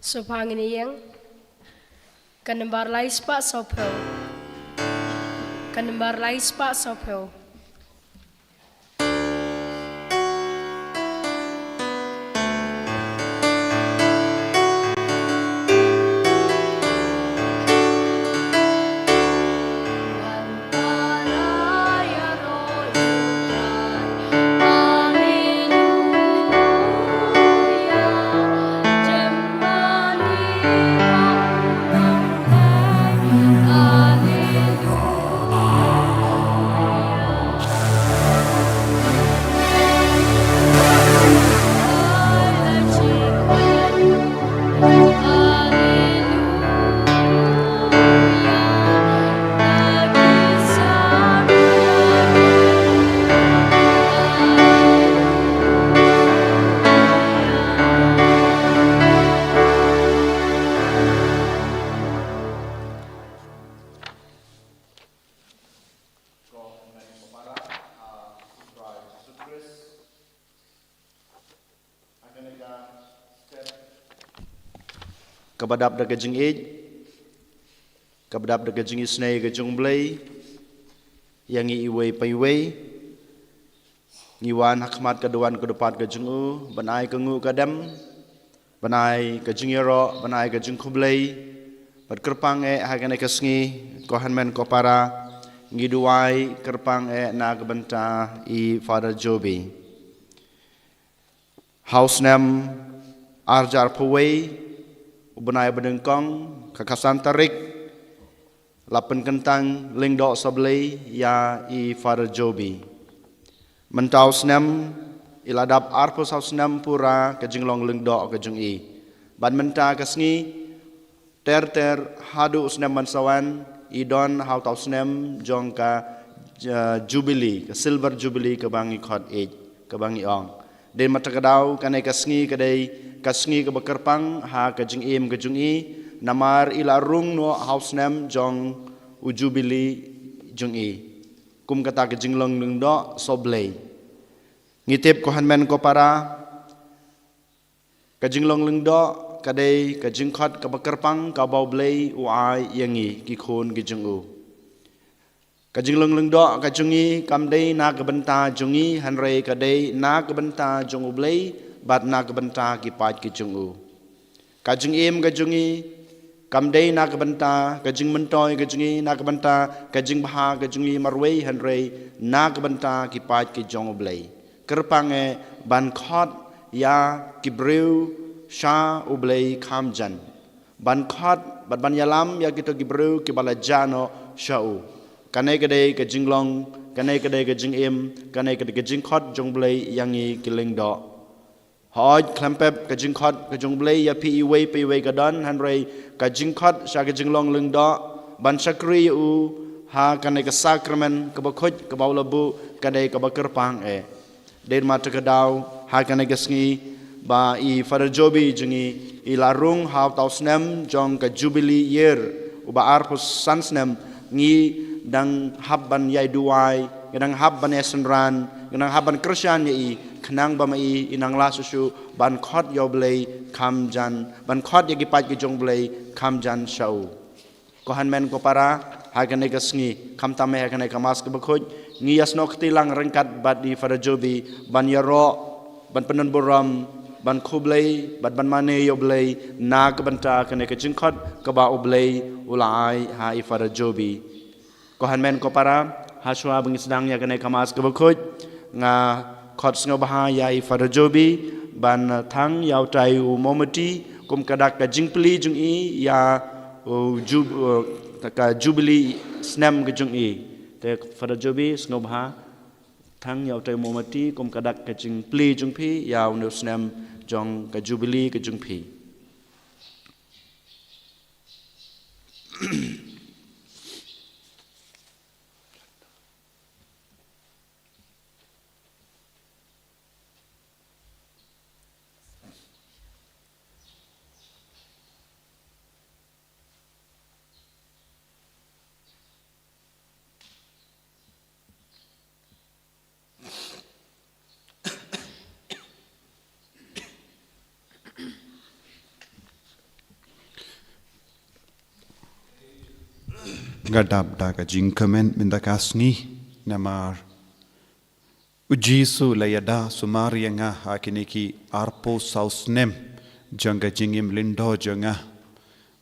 Supanginiang Kanembar lais pak sopel Kanembar lais pak sopel Kabadap da gajing ej, kabadap da gajing isnay gajung blay, yang iway payway, ngiwan hakmat kaduan kudupat gajung banay kangu kadam, banay gajing yaro, banay gajung kublay, bad kerpang haganay kasngi, kohan men kopara, ngiduway kerpang nagbanta i Father Joby. House name Arjar Paway, Ubunay Badengkong, Kakasan Tarik, Lapan Kentang, Lingdok Sablay, Ya I Father Joby. Mentau Snem, Iladap Arpus House Nem Pura, Kajinglong Lingdok Kajung I. Ban Menta Kasngi, Ter Hadu Snem Mansawan, Idon Hautau Snem, Jongka Jubilee, Silver Jubilee Kebangi Khot Age, Kebangi Ong. Den matakadaw kanay kasngi kaday kasngi ka bakarpang ha kajing im kajung i namar ilarung no house name jong ujubili jung i kum kata kajing long nung do soblay ngitip ko hanmen ko para kajing long lung do kaday kajing khot ka bakarpang ka bawblay uai yangi ki khon kajing u kajing lung do kajungi kamday na kabanta jungi hanrei kadai na kabanta jungu blay bat na kabanta ki pat ki jungu kajung im kajungi kamday na kabanta kajing mentoy kajungi na kabanta kajing baha kajungi marwei hanrei na kabanta ki pat ki jungu blay kerpange ban khot ya ki breu sha ublay kamjan ban khot bat ban yalam ya kito ki breu ki balajano shau kanai kadai ke jinglong, kanai kadai ke jing im, kanai kadai ke jing khot jong blay yangi kiling do. Hoj klampep ke jing khot ke jong blay ya pi iway kadon hanrei ke jing khot sya ke jinglong ling do ban sakri u ha kanai ke sakramen ke bakhoj ke bawlabu kadai ke bakerpang Den mata ke daw ha kanai ke sngi ba I Father Joby jungi I larung ha tau snem jong ke jubilee year uba arpus sansnem ngi dang habban yai duai gedang habban esenran gedang habban krisyan yai kenang ba mai inang la susu ban khot yo blay kam jan ban khot yagi pat ki jong blay kam jan shau ko han men ko para ha kan ga sngi kam tame ha kan ga mas ke bakhoj ngi yasno khtilang rengkat bat di Father Joby ban yaro ban penon boram ban khublay ban mane yo blay na ka banta kan ga jingkhot ka ba oblay ulai ha I Father Joby Kohan men ko para haswa bang sedang ya kanai kamas ke bakhoj nga khot sngo baha ya I Father Joby ban thang yaw tai u momati kum kadak ka jingpli jung I ya taka jubilee snem ke jung I te Father Joby sngo baha thang yaw tai momati kum kadak ka jingpli jung phi yaw no snem jong ka jubilee ke jung phi gadab daga jingkamen mindakasngi namar ujisu layada sumarianga hakiniki arpo sausnem janga jingim lindo janga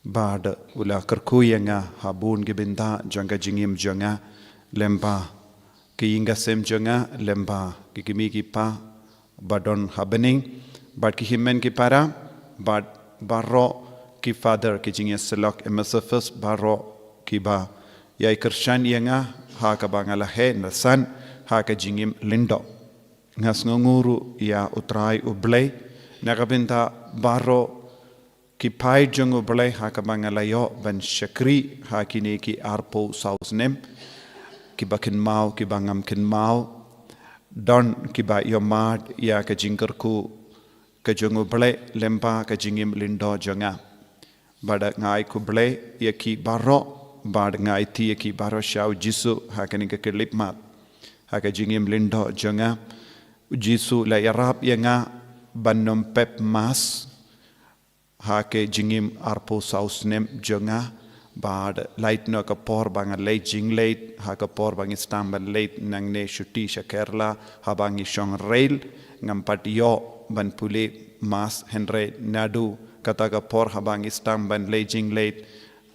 bad ula kerkuyanga habun gibinda janga jingim janga lemba kiyinga sem janga lemba kikimiki pa badon happening bad kihimen ki para bad barro ki father ki jingya selok MSFS barro ki ba yai kershan yanga ha ka bangala he nasan ha ka jingim lindo ngas nguru ya utrai ublay nakabinta barro ki pai jung ublay ha ka bangala yo ban shakri ha kini ki arpo sausnem ki bakin mau ki bangam kin mau don ki ba yomad ya ka jingkerku ka jung ublay lempa ka jingim lindo jonga bada ngai ku blay ya ki barro bad ngai ti ki baro shau jisu hakani ka kelip mat haka jingim lindo jonga jisu la yarap yanga banom pep mas hake jingim arpo sausnem jonga bad light no ka por banga late jing late haka por bang istambal late nang ne shuti shakerla habangi shong rail ngam patio ban pule mas henre nadu kata ka por habang istambal late jing late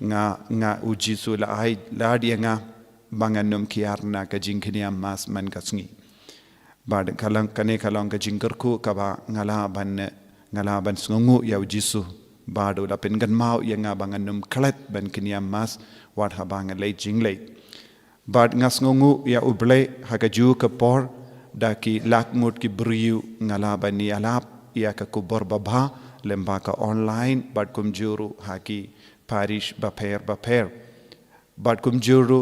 nga ujisu la ai la dia nga banganum kiarna ka jingkhinia mas man kasngi bad kalang kane kalang ka jingkerku ka ba ngala ban sngungu ya ujisu bad ula pengan mau ya nga banganum klet ban kinia mas wat habang le jingle bad ngasngungu ya uble hakaju ka por daki lakmut ki briu ngala bani alap ya ka kubor babha lemba ka online bad kumjuru haki parish baper bad kumjuru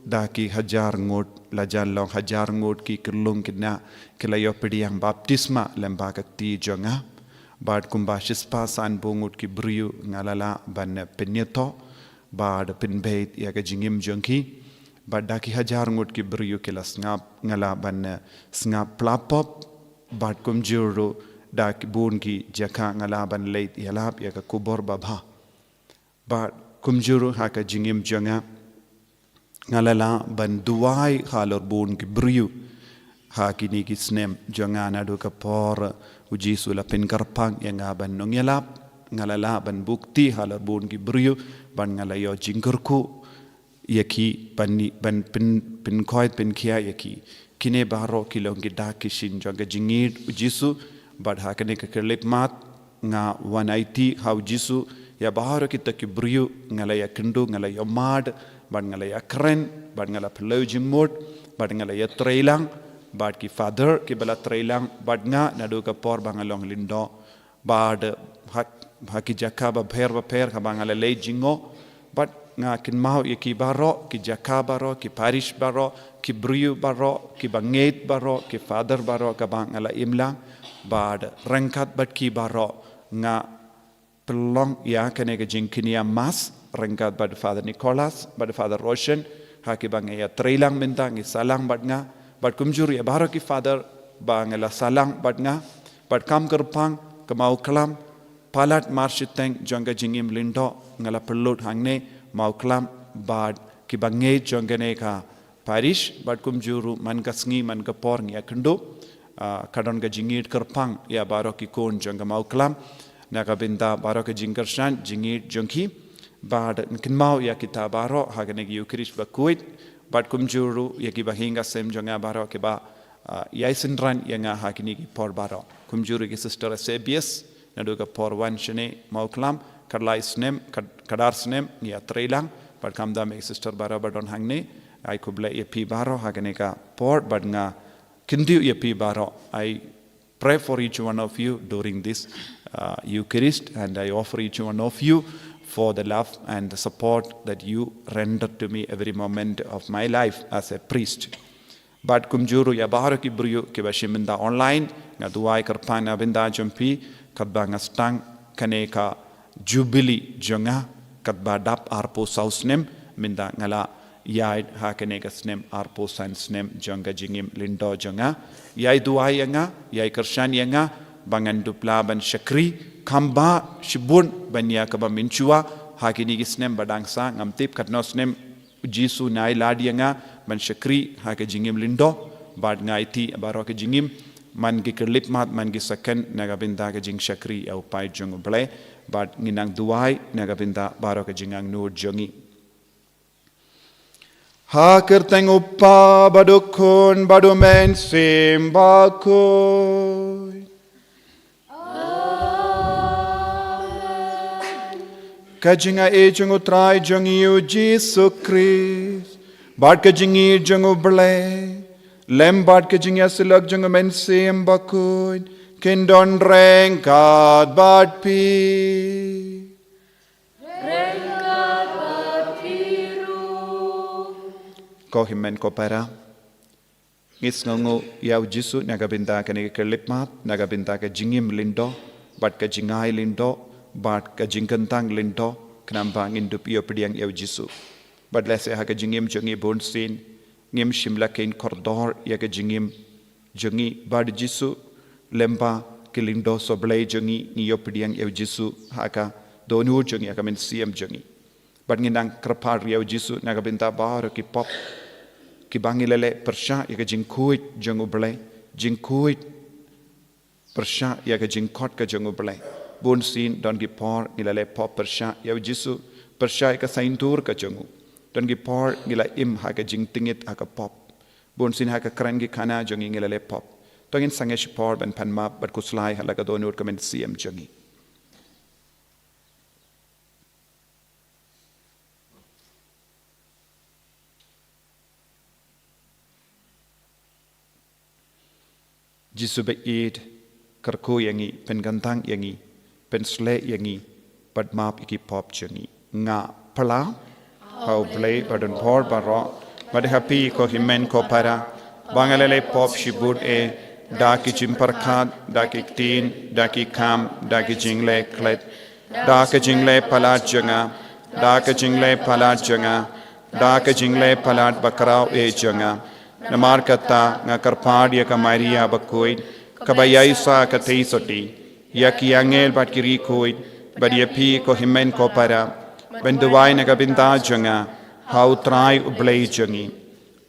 daki hajar ngot lajan long hajar ngot ki kerlung kina kelayo pediang baptisma lemba ka ti jonga bad kumba shispa san bungut ki briu ngalala ban penyeto bad pinbeit ya ka jingim jongki bad daki hajar ngot ki briu kila ngap ngala ban ngap plapop bad kumjuru dak bun ki jaka ngala ban leit yalap ya ka kubor babha bad kumjuru haka jingim jonga ngalala ban duai khalor bun ki briu hakini ki snem jonga nadu ka por ujisu la pinkarpang yang ban nongyalap ngalala ban bukti halor bun ki briu ban ngalayo jingkerku yaki ban pin koit pin kia yaki kine baro kilong ki dakishin jonga jingid ujisu bad hakane ka kerlip mat nga 180 how jisu ya baharo kita ki briu ngalaya kendu ngalaya mad bad ngalaya kren bad ngala pelau jingmut bad ngalaya trailang bad ki father ki bala trailang bad nga nadu ka por bangalong lindo bad haki jakaba bher ka bangala le jingo bad nga kin mau ki baro ki jakabaro ki parish baro ki briu baro ki banget baro ki father baro ka bangala imlang bad rangkat bad ki baro nga pelong ya kene ke jingkinia mas rangkat bad father Nicholas bad father Roshan haki bangaya trailang bintang salang bad nga bad kumjur ya baro ki father bangala salang bad nga bad kam kerpang kemau kelam palat marshiteng jonga jingim lindo ngala pelut hangne mau kelam bad ki bangai jongane ka parish bad kumjuru man kasngi man kapor ngia kendo kadon ga jingit kerpang ya baro ki kon jonga mau kelam naka binta baro ka jingkershan jingit jongki bad kin mau ya kita baro hagane gi ukrish bakuit bad kumjuru ya ki bahinga sem jonga baro ke ba yaisindran yang hakini ki por baro kumjuru ki sister Sabius nadu ka por wan shene mau kelam kadlai snem kadar snem ya trailang bad kamda me sister baro badon hangne ai kubla epi baro hagane ka por bad nga kindu epi baro I pray for each one of you during this Eucharist and I offer each one of you for the love and the support that you render to me every moment of my life as a priest. Bad kumjuru ya baharo ki briu ki bashiminda online nga duai karpana binda jumpi kadba ngastang kaneka jubilee jonga kadba dap arpo sausnem minda ngala yai hakaneka snem arpo san snem jonga jingim lindo jonga yai duai nga yai kershan nga bangan dupla ban syakri kamba shibun banya kaba minchua hakini gisnem badangsa ngamtip katno snem Jisu nai ladi nga man syakri ha ke jingim lindo bad ngai ti baro ke jingim man gi kelip mat man gi sakan naga binda ke jing syakri au pai jung ble bad nginang duai naga binda baro ke jingang nur jongi ha kerteng upa badukun badumen simbakoi kajinga e jung utrai jung yu Jesu Christ bad ke jingi jung ble lembad ke jingya silak jung men simbakoi kindon reng kat bad pi ko himen ko para ngis ngongo yau Jesu nagabinta ke ne kelipmat nagabinta ke jingim lindo bad ke jingai lindo bad ke jingkentang lindo kenamba ngindup yo pediang yau Jesu bad lese ha ke jingim jongi bonsin ngim shimla kein kordor ya ke jingim jongi bad Jesu lemba ke lindo soblai jongi ni yo pediang yau Jesu ha ka donu jongi ka men siam jongi bad nginang krapar yau Jesu nagabinta bar ki pop ki bangilele persha ya ke jingkuit jong uble jingkuit persha ya ke jingkot ke jong uble bon sin don ki por ngilele pop persha ya Jesu persha ka saintur ka jongu don ki por ngila im ha ke jing tingit ha ka pop bon sin ha ka kran ki khana jongi ngilele pop tongin sangesh por ban panma bat kuslai hala ka donur ka men cm jongi Jesu beid kerko yangi pen gantang yangi pen sle yangi pad map iki pop changi nga pala how play badon por baro bad happy ko himen ko para bangalele pop shibud e da ki chimparkhat da ki tin da ki kam da ki jingle klet da ki jingle palat janga da ki jingle palat janga da ki jingle palat bakrao e janga namar kata nga karpad ya ka Maria bakoi kabayai sa ka teisoti ya ki angel bat kiri koi badia pi ko himen ko para benduwai na kabinta janga how try ublei jangi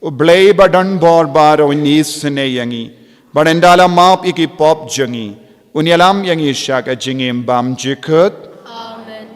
ublei badan bor bar onis ne yangi badendala map iki pop jangi unyalam yangi shaka jingim bam jikut Amen.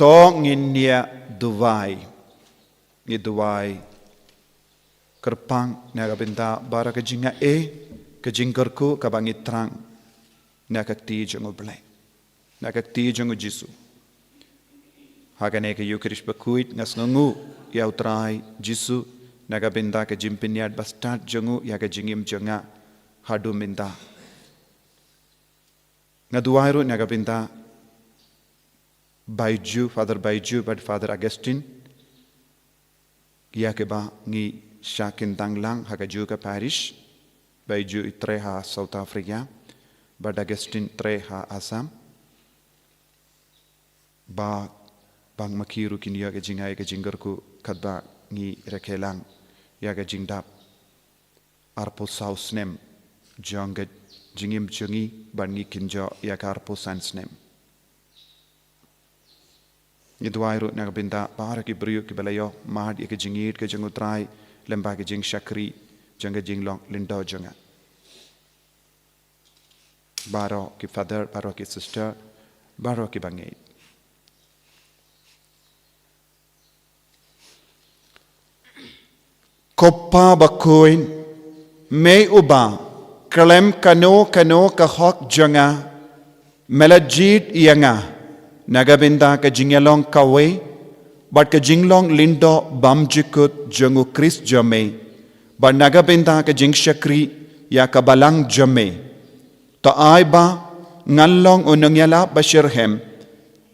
tong inia duwai ni duwai kerpang naga benda bara ke jinga ke jingkerku ka bangi trang naga ti jongo blai naga ti jongo jisu hagane ke yukrish bakuit ngas ngu ya utrai jisu naga benda ke jimpiniat bastat jongo ya ke jingim jonga hadu minda ngaduairu naga benda Baiju, Father Baiju, but Father Augustine, ia keba ngi Shakin Tanglang, Hagajuka Parish, Baiju Treha South Africa, but Augustine Treha Assam, ba bang makiru kini ya ke jingai ke jinggerku kadba ngi rekelang ya ke jingdap arpo saus nem jangga jingim jungi ban ngi kinjo ya ke arpo sans nem. Yedwairu naga binda para ki brio ki belayo mahad ke jingit ke jangutrai lemba ke jing shakri janga jinglong lindo janga baro ki father baro ki sister baro ki bangait koppa bakoin me uba kalem kano ka hok janga melajit yanga Nagabinda ka jingyalong kawe, but ka jinglong lindo bamjikut jangu Chris jame, but nagabinda ka jing shakri ya kabalang jame. Ta ay ba ngalong unangyala bashirhem,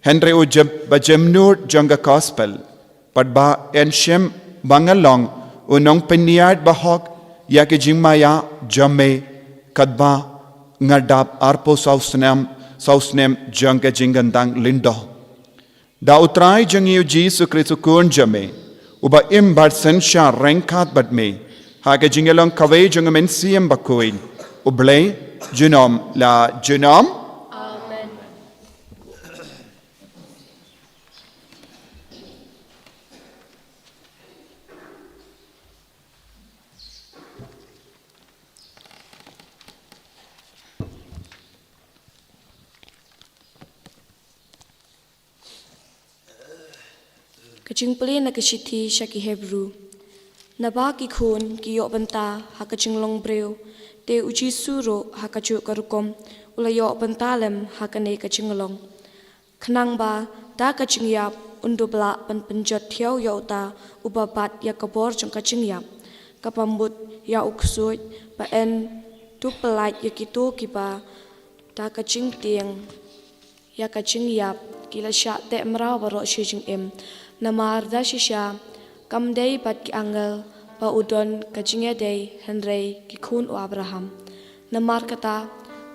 Henry ujab bajemnur janga gospel, but ba enshem bangalong unong peniyad bahok ya ka jingmaya jame, kadba ngadap arpo sausnem jangka jingandang lindo. Da utrai jangiu Jesu Kristu kun jame, uba imbat sensha rengkat bat me, haga jingalong kawe jangamen siem bakuin, ublay junom la junom. Amen. Kajing peli na kashiti shaki Hebrew. Naba ki khun ki yok banta ha kajing long breu. Te uji suro ha kaju karukom. Ula yok banta lem ha kane kajing long. Kenang ba da kajing yap undu bela pan penjot thiau yok ta ubabat ya kabor jang kajing yap. Kapambut ya uksuit ba en tu pelait ya kitu kiba da kajing tiang ya kajing yap kila syak te mrau barok shijing em. Namar da shisha kam day bat ki angel ba udon kajinge day Henry ki khun u Abraham. Namar kata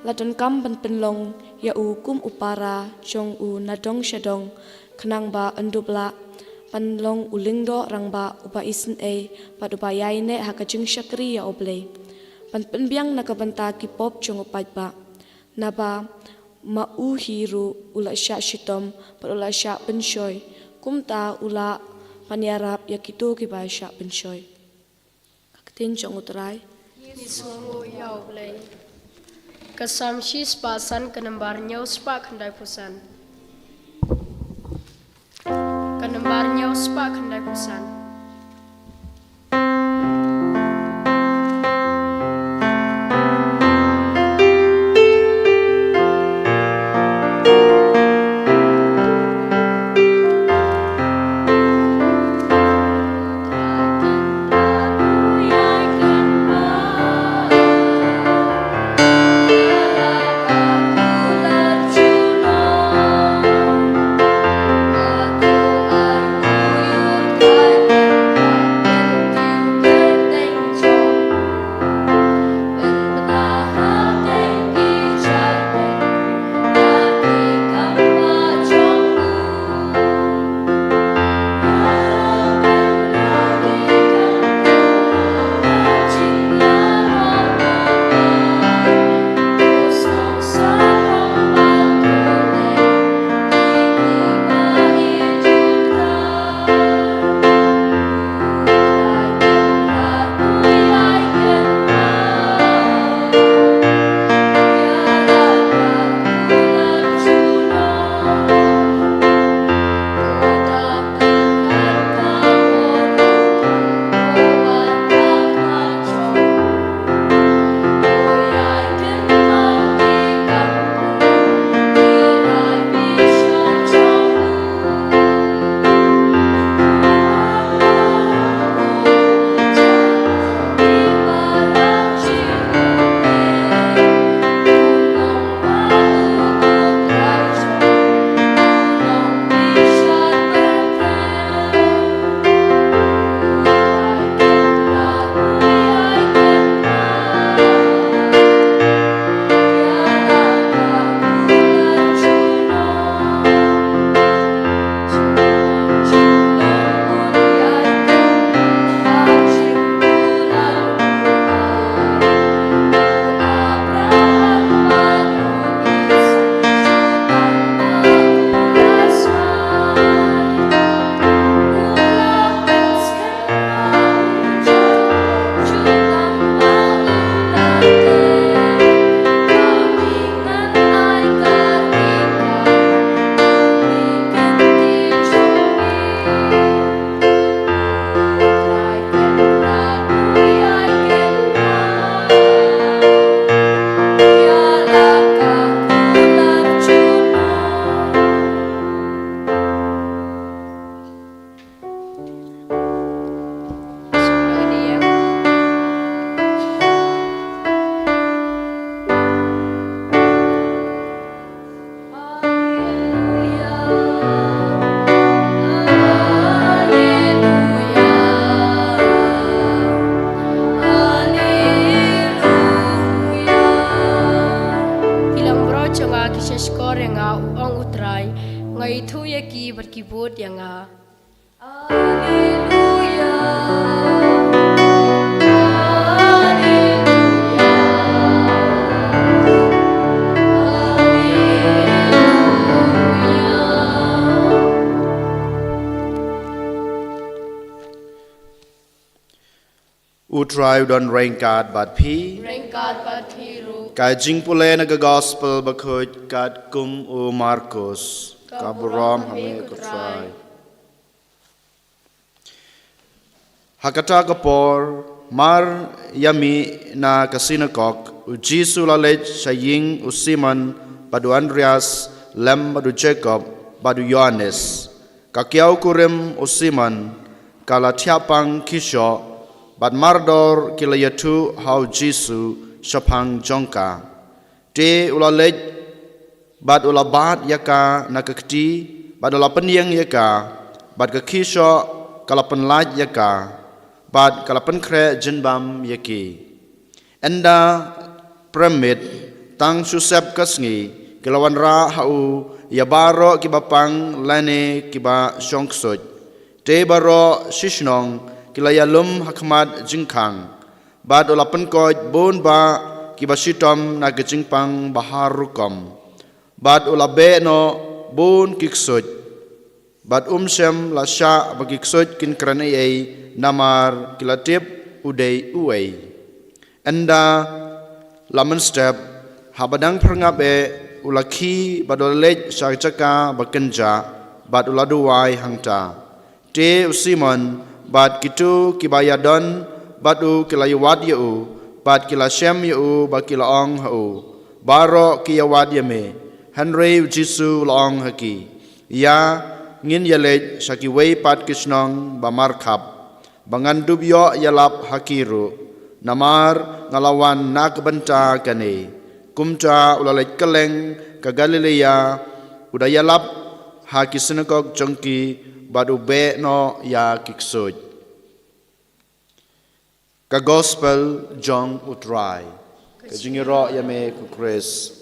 ladon kam ban penlong ya u kum upara jong u nadong shadong kenang ba endubla panlong ulingdo rang ba uba isen pat uba yaine ha kajing shakri ya oble. Pan penbiang nakabanta ki pop jong upat ba. Naba ma u hiru ula sya shitom pat ula sya penshoy. Kumta ula paniarap yakitu kibasya penshoy. Kaktin jong utrai. Nisongo yau blay. Kasamshi spasan kenembar nyau spa kendai pusan. Kenembar nyau spa kendai pusan. Bye. kisheshkor yang ong utrai ngai thu ye ki berkibut yang Utrai don rengkat bat pi rengkat pathiru kai jing pule na ga gospel bakhoj kat kum u Marcos kaburam hame kutrai hakata kapor mar yami na kasinakok u Jisu lalej saying u Simon badu Andreas lem badu Jacob badu Yohanes kakiau kurim u Simon kala thiapang kisho Bad mardor kilayatu hau Jisu shapang jongka. Te ulalej bad ulabat yaka nakakti bad ulapenyang yaka bad kakisho kalapan laj yaka bad kalapan kre jenbam yaki. Enda premit tang susep kasngi kilawan ra hau yabaro kibapang lane kiba shongksoj. Te baro shishnong Kilayalum hakmat jingkang bad olapan koj bon ba kibasitom na gejingpang baharukom bad olabe no bon kiksoj bad shem la sha bagiksoj kin kranei namar kilatip udei uei enda laman step habadang prangabe ulaki badolej syarjaka bakenja bad uladuwai hangta te Simon Bad kitu kibayadon badu kilayawad yau bad kilashem yau bad kilaong hau baro kiyawad yame Henry Jisu laong haki ya ngin yalej shakiway pad kishnong bamarkap bangan dubyo yalap hakiru namar ngalawan nakbenta kane kumta ulalej keleng ka Galilea udayalap haki sinagog jongki badu be no ya kiksoj. Ka gospel jong utrai. Ka jingiro yame ku Chris.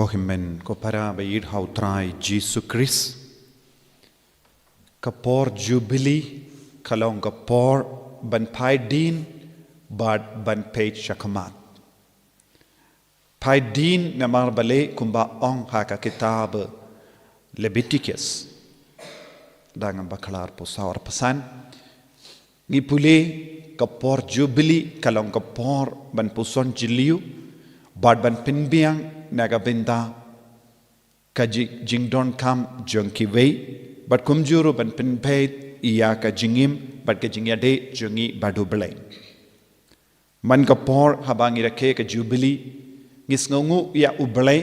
Kohimen ko para bayid hautrai Jesus Christ kapor jubilee kalong kapor ban pai din bad ban page shakamat pai din namar bale kumba ong haka kitab Leviticus dangan bakalar po sawar pesan ngipule kapor jubilee kalong kapor ban puson jiliu bad ban pinbiang nagabinda kaji jingdon kam jongki wei but kumjuru ban pinpait iya ka jingim but ka jingya de jongi badu blai man ka por habangi rakhe ka jubilee ngisngongu ya ublai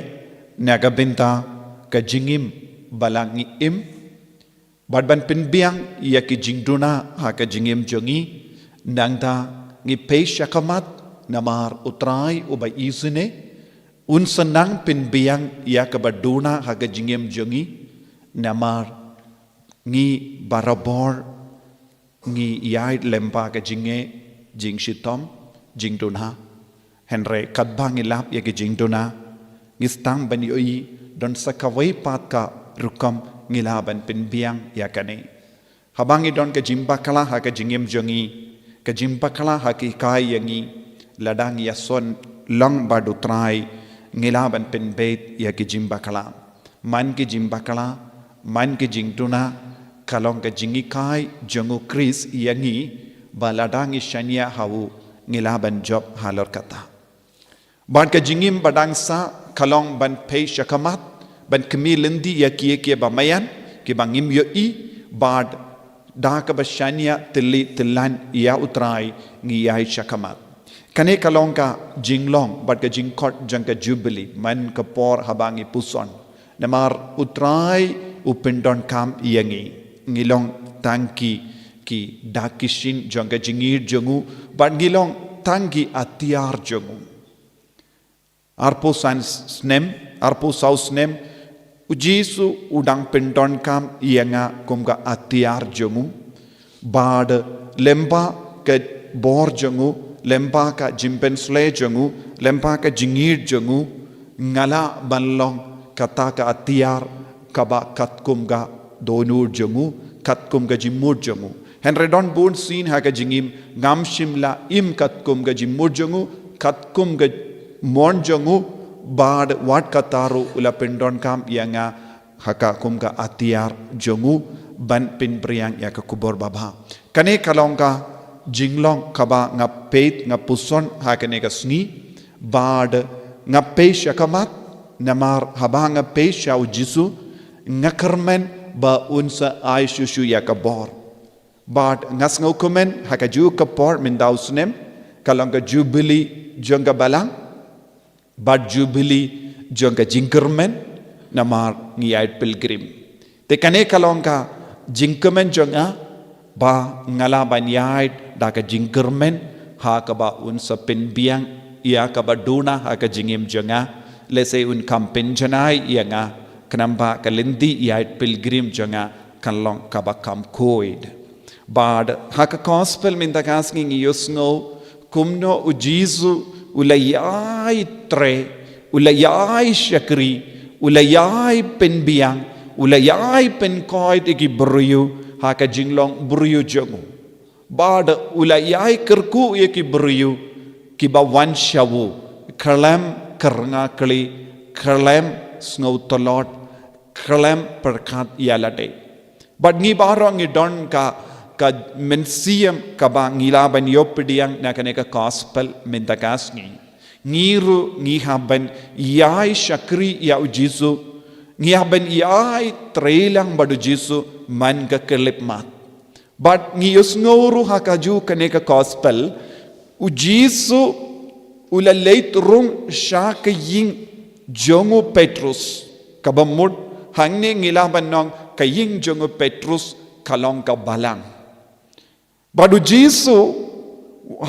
nagabinda ka jingim balangi im but ban pinbiang iya ki jingduna ha ka jingim jongi nangda ngi peisha kamat namar utrai ubay izine Unsanang pinbiang ia kabaduna haga jingem jongi namar ngi barabor ngi iai lempa ka jinge jing shitom jing duna Henry kadbang ilap ya ka jing duna ngistang bani oi don sakawai pat ka rukam ngilaban pinbiang ya kane habangi don ka jimbakala haga jingem jongi ka jimbakala haki kai yangi ladang ya son long badu trai ngilaban pinbait ya ki jimbakala man ki jimbakala man ki jingtuna kalong ka jingi kai jongu Chris yangi baladang ishania hawu ngilaban job halor kata ban ka jingim badang sa kalong ban pei shakamat ban kemilindi ya ki bamayan ki bangim yo I bad da ka bashania tili tilan ya utrai ngi ya shakamat kane kalong ka jinglong bad ka jingkot jang ka jubilee man ka por habangi puson namar utrai upindon kam yangi ngilong tangki ki dakishin jang ka jingir jongu bad ngilong tangi atiar jongu arpo saus nem ujisu udang pendon kam ianga kumga atiar jongu bad lemba ke bor jongu lemba ka jimpensle jongu lemba ka jingir jongu ngala banlong kata ka atiar kaba katkumga donur jongu katkumga jimur jongu henredon bun sin ha ka jingim ngam shimla im katkumga jimur jongu katkumga mon jongu bad wat kataru ula pendon kam yanga haka kumga atiar jongu ban pin priang ya ka kubor baba kane kalongka jinglong kaba ngapet ngapuson ha kane ka sngi bad ngapesh akamat namar habanga pesha ujisu ngakarmen ba unsa aishushu ya ka bor bad ngasngau komen ha ka ju ka por min dausnem kalongka jubilee jonga balang bad jubilee jonga jinkermen namar ngiyait pilgrim te kane kalongka jinkermen jonga ba ngala banyait da ka jinkermen ha ka ba unsa penbiang ia ka ba duna ha ka jingim jonga lese un kampen janai ianga kanamba kalendi yait pilgrim jonga kanlong ka ba kam koid bad ha ka gospel min da kasking yusngo kumno ujisu ulayai tre ulayai shakri ulayai penbiang ulayai penkoid igi bruyu ha ka jinglong bruyu jongu bad ulayai kerku igi bruyu kiba wan shawu kalam karanga kali kalam snow tolot kalam perkat yalate but ngi baro ngi don ka mensiam ka ba ngila ban yopidiang na kaneka gospel mentakas ngiru ngi haban yai shakri ya ujisu ngi haban yai trailang badu jisu man ka kelip mat but ngi usnguru hakaju kaneka gospel ujisu ula leit rung shaka ying jongu Petrus kabamud hangne ngila banong kaying jongu Petrus kalong ka balang badu jisu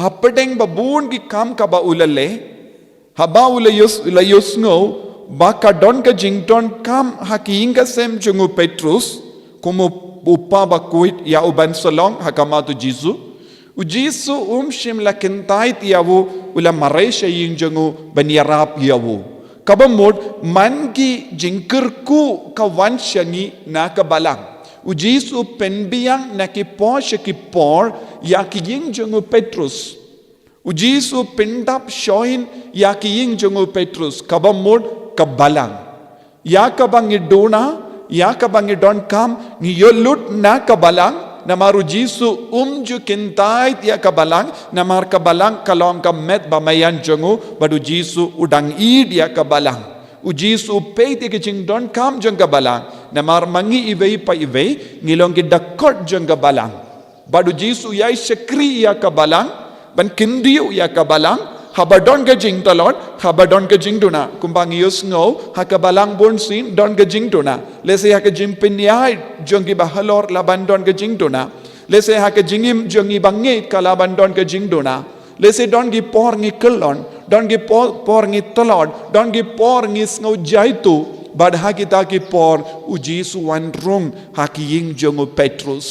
hapedeng babun ki kam ka ba ulale haba ula yusngo baka don ka jington kam haking ka sem jongu Petrus kumu upa ba kuit ya uban solong hakamatu jisu ujisu shimla kentait yawu ula maresha yingjongu banyarap yawu kabamod mangi jingkerku ka wanshangi na ka balang ujisu penbiang na ki posha ki por ya ki yingjongu Petrus ujisu pendap shoin ya ki yingjongu Petrus kabamod ka balang ya ka bangi dona ya ka bangi don kam ni yolut na ka balang namaru jisu umju kintait ya kabalang namar kabalang kalong ka met bamayan jongu badu jisu udang id ya kabalang ujisu peit ke jingdon kam jong kabalang namar mangi ivei pa ivei ngilong ki dakot jong kabalang badu jisu yai shakri ya kabalang ban kindiu ya kabalang habadon ka jing talot habadon ka jing duna kumbang yus ngo hakabalang bon sin don ka jing duna lese haka jimpin yai jongi bahalor laban don ka jing duna lese haka jingim jongi bangit kalaban don ka jing duna lese don gi por ngi kelon don gi por ngi talot don gi por ngi sngo jaitu bad hakita ki por uji suwan rung haki ying jongu Petrus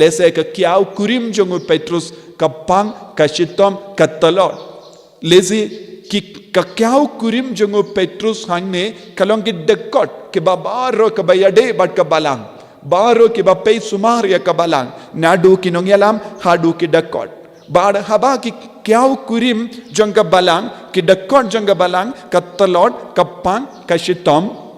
lese ka kiau kurim jongu Petrus kapang kashitom katalot lezi ki kakyau kurim jongo Petrus hangne kalong ki dekot ke babaro ke bayade bat ke balang baro ke bapai sumar ya ke balang nadu ki nongyalam hadu ki dekot bad haba ki kyau kurim jonga balang ki dekot jonga balang katalot kapang kashitom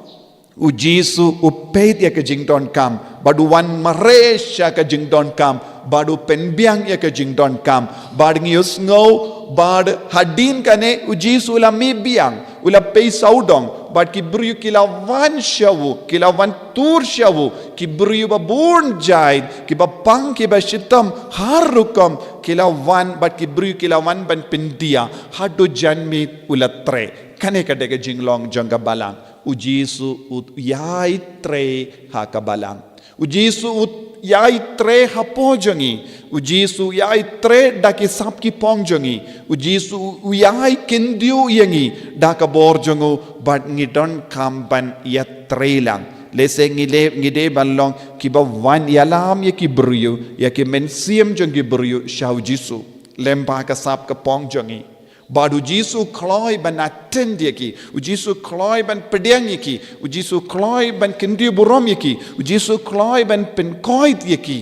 ujisu upeit ya ke jingdon kam badu wan maresha ke jingdon kam badu penbiang ya ke jingdon kam bad ngius ngau bad hadin kane ujisu ula mibiang ula pei saudong bad ki briu kila wan shawu kila wan tur shawu ki briu babun jaid ki bapang ki bashitam harukom kila wan bad ki briu kila wan ban pendia hadu janmi ula tre kane kadege jinglong jonga balang ujisu ut yai tre ha kabalang ujisu ut yai tre hapo jangi uji su yai tre daki sap ki pong jangi uji su yai kindiu yangi daka bor jango but ngidon kamban ya tre lang lese ngide balong ki ba wan yalam ya ki brio ya ki mensiam jangi brio shau jisu lemba ka sap ka pong jangi Bad ujisu kloi ban aten dia ki, ujisu kloi ban pedang ki, ujisu kloi ban kendi burom ki, ujisu kloi ban penkoi dia ki.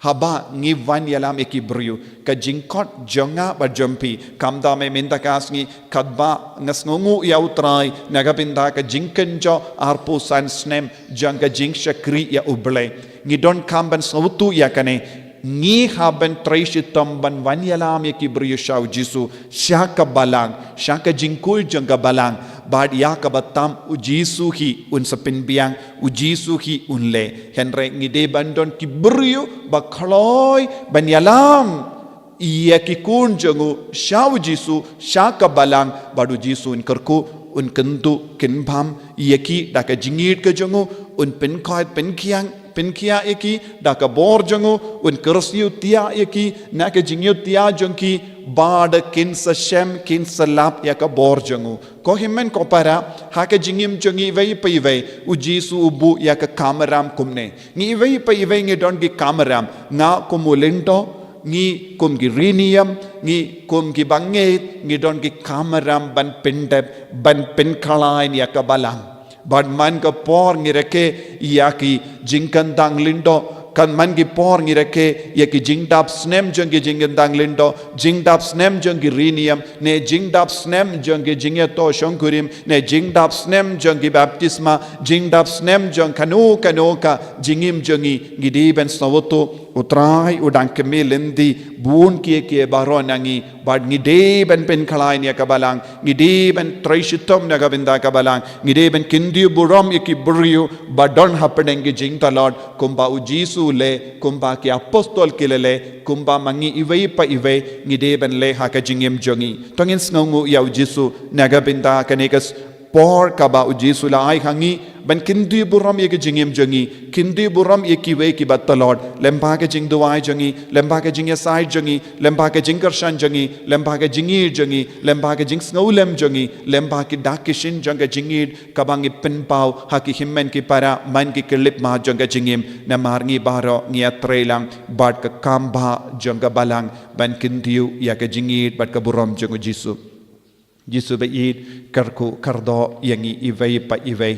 Haba ngi van yalam ki brio ka jingkot jonga ba jompi kamda me minta kasngi kadba ngasngongu ya utrai naga pinda ka jingken jo arpo san snem janga jing shakri ya uble ngi don kamban sautu ya kane Ngi haben traishitam ban vanyalam ki brio shau jisu shaka balang shaka jingkul janga balang bad yakabatam ujisu hi un sapin biang ujisu hi unle henre ngide bandon ki brio bakloi banyalam iya ki kun jangu shau jisu shaka balang badu jisu un kerku un kentu kinbam iya ki daka jingit ke jangu un penkoit penkiang Penkia eki daka bor jangu un kersiu tia eki naka jingyu tia jongki bad kin sa shem kin sa lap ya ka bor jangu ko himmen ko para haka jingim jongi vei pai vei ujisu ubu ya ka kamaram kumne ngi vei pai vei ngi don gi kamaram nga kumulento ngi kum gi rinium ngi kum gi banget ngi don gi kamaram ban pendep ban penkalain ya ka balang Bad man ka por ngireke yaki jingkandang lindo kan man ki por ngireke yaki jingdap snem jongi jingkandang lindo jingdap snem jongi rinium ne jingdap snem jongi jingyato shonkurim ne jingdap snem jongi baptisma jingdap snem jong kanu ka jingim jongi gidiben sawoto utrai udang kemelendi bun kie baron nangi bad ngide ben pen khalai ne kabalang ngide ben traishitom na gavinda kabalang ngide ben kindiu buram yaki buriu badon happenenge jing the lord kumba ujisu le kumba ki apostol kilele kumba mangi iwei pa iwei ngide ben le ha ka jingim jongi tongin sngongu ya ujisu na gavinda kanekas por kaba ujisu la ai hangi ban kindi buram ye jingim jongi kindi buram ye ki we ki bat lord lemba ke jing duai jongi lemba ke jing sai jongi lemba ke jing karshan jongi lemba ke jingi jongi lemba ke jing snolem jongi lemba ki dakishin jonga jingid kabangi penpau haki himmen ki para man ki kelip ma jonga jingim na marngi baro ngia trelang bad ka kamba jonga balang ban kindiu ya ke jingid bat ka buram jongu jisu be id karku kardo yangi ivei pa ivei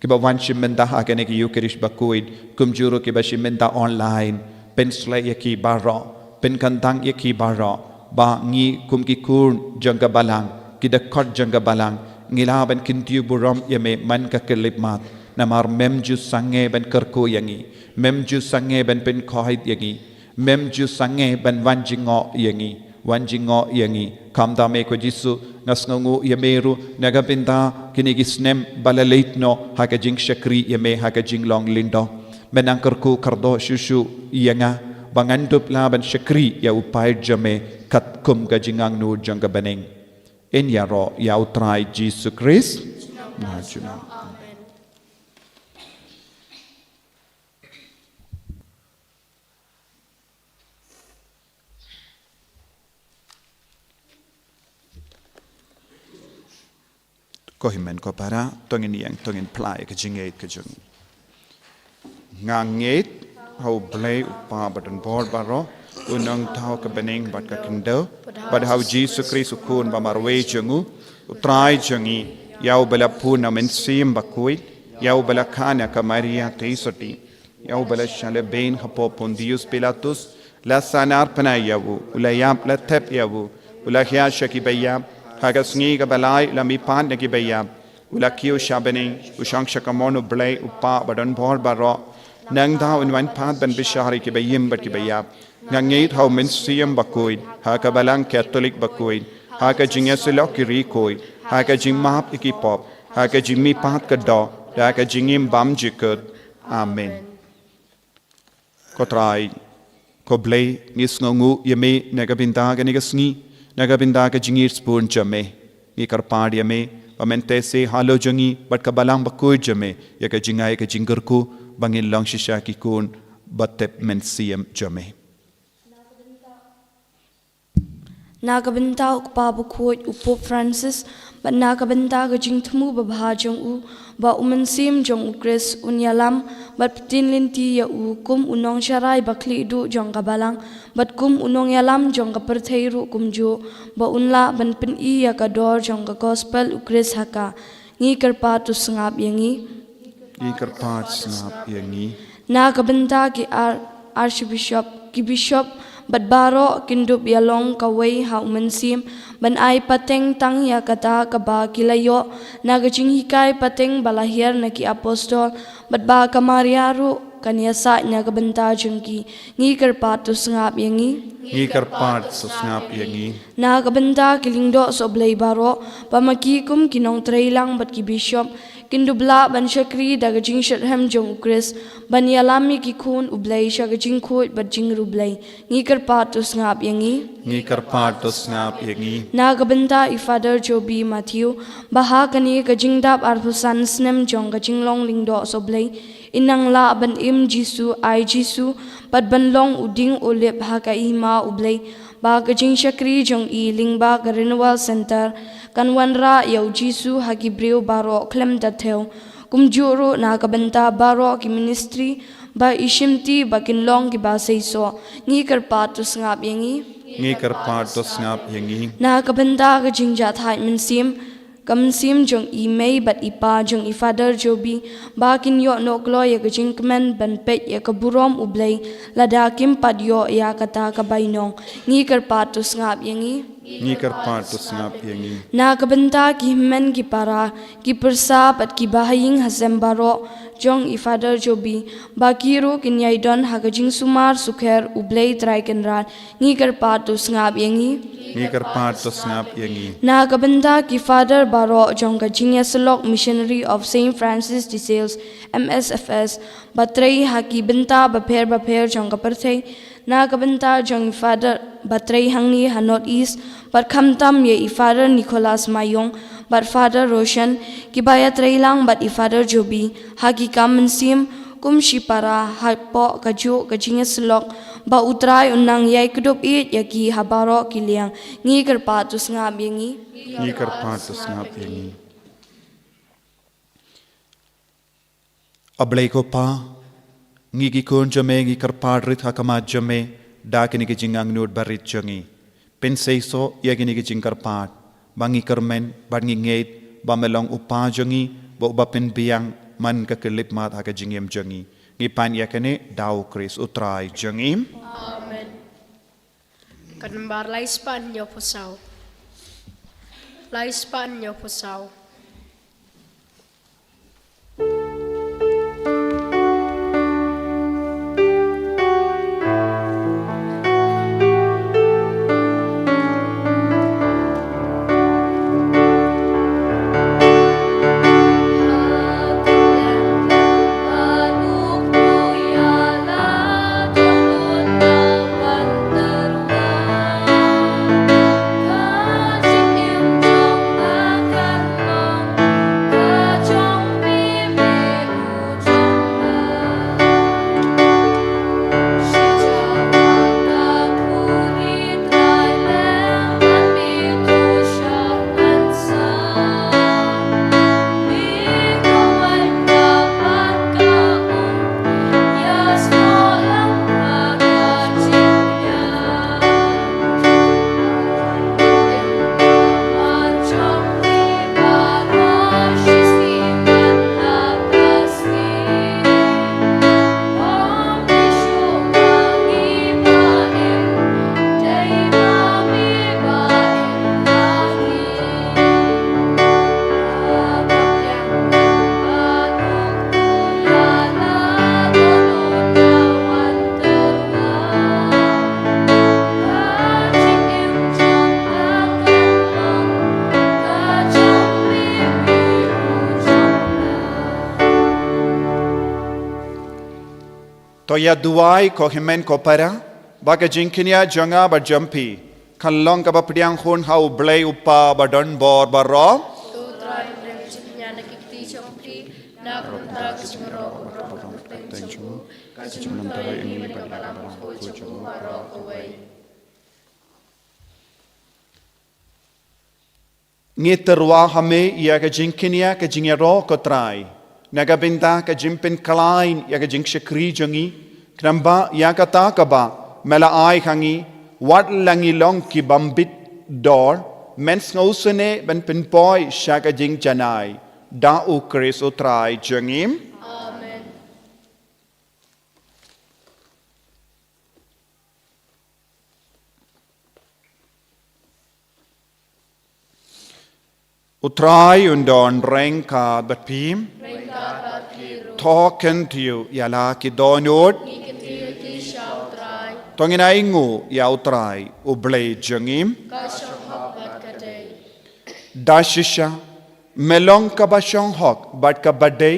kiba wan shimenda hakane ki yukirish bakuid kumjuro kiba shimenda online pensla yaki baro penkantang yaki baro ba ngi kumki kun janga balang kidakot janga balang ngilaban kintiu buram yame man ka kelipmat namar memju sange ben karku yangi memju sange ben pen khoid yangi memju sange ben wanjingo yangi wanjingo yangi kamda me ko jisu ngasngu yameru nagapinta kinigi snem balaleitno hakajing shakri yame hakajing long lindo menangkarku kardo shushu yanga bangandup laban shakri ya upai jame kat kum gajingang nu jangga baneng en yaro ya utrai jisu Christ najuna ko himen ko para tongin yang tongin plai ke jinget ke jung nganget hau blai upa badan bor baro unang tau ke beneng bat ka kindo bad hau Jesus Christ ukun ba marwe jungu utrai jungi yau bala puna men sim bakui yau bala kana ka Maria teisoti yau bala shale bein hapo Pontius Pilatus la sanar pana yawu ulayam la tep yawu ulahya shaki bayam hagasngi ga balai lami pan ne ki bayam ulakio shabene ushang shakamono blai upa badan bor baro nang da un wan pan ban bishari ki bayim bat ki bayam ngangeit hau men siam bakoi ha ka balang catholic bakoi ha ka jinga selok ki rikoi ha ka jimap ki pop ha ka jimmi pat ka do da ka jingim bam jikut amen kotrai ko blai nis ngongu yeme negabinda ga nigasngi nagabinda ka jingir spoon jame ni karpad yame pamente se halo jangi bat ka balang bakoi jame ya ka jingai ka jingar ku bangin lang shisha ki kun batep mensiam jame. Nagabenta ukpa bukhoj upop Francis but nagabenta gajing temu babha jong u ba umansim jong ukris unyalam but ptin linti ya u kum unong sharai bakli du jong kabalang but kum unong yalam jong kapertheiru kumjo ba unla ban pen I ya kador jong ka gospel ukris haka ngi kerpa tu sengap yangi I kerpat snap yangi. nagabenta ki archbishop ki bishop but baro kindup yalong kawai ha umansim ban ai pateng tang ya kata kaba kilayo nagajing hikai pateng balahir na ki apostol but ba kamariaru kanyasa nagabenta jengki ngi kerpa tu sengap yangi I kerpat snap yangi. nagabenta kilingdo soblay baro pamaki kum kinong trailang but ki bishop kindubla ban shakri dagajing shathem jong ukris ban yalami ki khun ublay shagajing khoi but jing rublay ngi kerpa tu sengap yangi I kerpat snap yangi. nagabenta I Father Joby Matthew baha kani kajing dap arpusan snem jong kajing long lingdo soblay inang la ban im jisu ai jisu pat ban long uding ulip ha ka ima ublay ba kajing shakri jong I lingba ka renewal center kanwanra yau jisu ha ki breu baro klem da theo kumjuro nagabenta baro ki ministry ba ishimti ba kinlong ki ba seiso ngi kerpa tu sengap yangi I kerpat snap yangi. nagabenta ka jingja thai minsim kamsim jong I may but ipa jong I Father Joby bakin yo no klo ya ka jingkmen ban pet ya ka burom ublay lada kim padyo ya kata ka bainong ngi kerpa tu sengap yangi I kerpat snap yangi. nagabenta ki men ki para ki persa pat ki bahaying hasem baro jong I Father Joby bakiru kinyaidon hagajing sumar sukher ublay traikenran ngi kerpa tu sengap yangi I kerpat snap yangi. nagabenta ki Father baro jong ka Jinyasalok Missionary of St. Francis de Sales MSFS batrei haki benta bapher jong ka perthei nagabenta jong I Father batrei hangni ha North East but khamtam ye I Father Nicholas Mayong but Father Roshan ki baya trailang but I Father Joby haki kamansim kum shipara hapo kaju Jinyasalok ba utrai unang yai kudup it yaki habaro kiliang ngi kerpa tu sengap yangi I kerpat snap yangi. Ablay ko pa ngi ki kun jame ngi kerpat rit hakama jame da kini ki jingang nut barit jangi. Pensei so ya kini ki jing kerpat bangi kermen bangi ngeit ba melong upa jangi ba pen biang man ka kelip mat haka jingem jangi. Ngi pan ya kene dau kris utrai jangi. Amen. Kanembar laispan nyo pusau. Laispan nyo pusau. To ya duai ko himen ko para baga jinkinia janga ba jampi kan long ka ba pdiang khun hau blay upa ba don bor ba ro Tutra imrem chinya nakikti chokti na kunta kismoro ro kapten chomu kajing tahu ini pada kamu kucu ngiterwa hame ia kajing kinia kajing ro kotrai naga binta kajing pen kalain ia kajing shakri jangi knamba ia kata kaba mela ai hangi wat langi long ki bambit dor mens ngausene ben pen poi shaka jing janai da u kris utrai jangim Amen. utrai undon rengka batpim token tiu yala ki donut Ki shao trai. tongin aingu ya utrai ublei jangim Ka shao hok bat kadai. dashisha melong ka bashong hok bat ka badai